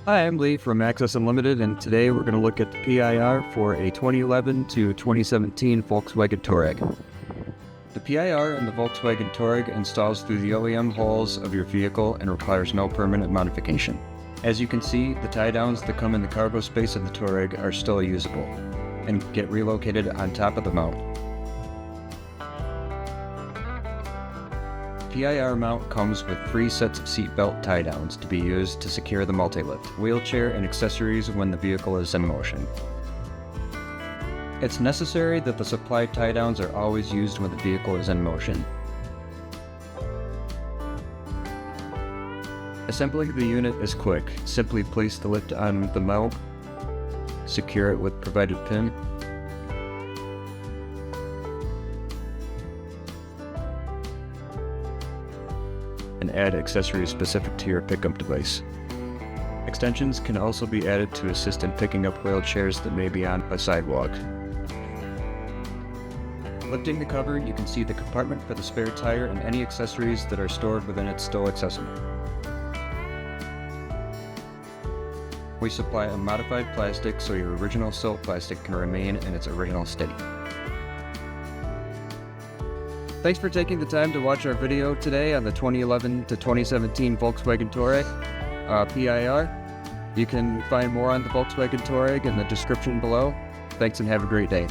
Hi, I'm Lee from Access Unlimited, and today we're going to look at the PIR for a 2011 to 2017 Volkswagen Touareg. The PIR in the Volkswagen Touareg installs through the OEM holes of your vehicle and requires no permanent modification. As you can see, the tie-downs that come in the cargo space of the Touareg are still usable and get relocated on top of the mount. PIR mount comes with 3 sets of seat belt tie-downs to be used to secure the multi-lift, wheelchair, and accessories when the vehicle is in motion. It's necessary that the supplied tie-downs are always used when the vehicle is in motion. Assembling the unit is quick. Simply place the lift on the mount, secure it with provided pin, and add accessories specific to your pickup device. Extensions can also be added to assist in picking up wheelchairs that may be on a sidewalk. Lifting the cover, you can see the compartment for the spare tire and any accessories that are stored within it still accessible. We supply a modified plastic so your original silt plastic can remain in its original state. Thanks for taking the time to watch our video today on the 2011 to 2017 Volkswagen Touareg PIR. You can find more on the Volkswagen Touareg in the description below. Thanks and have a great day.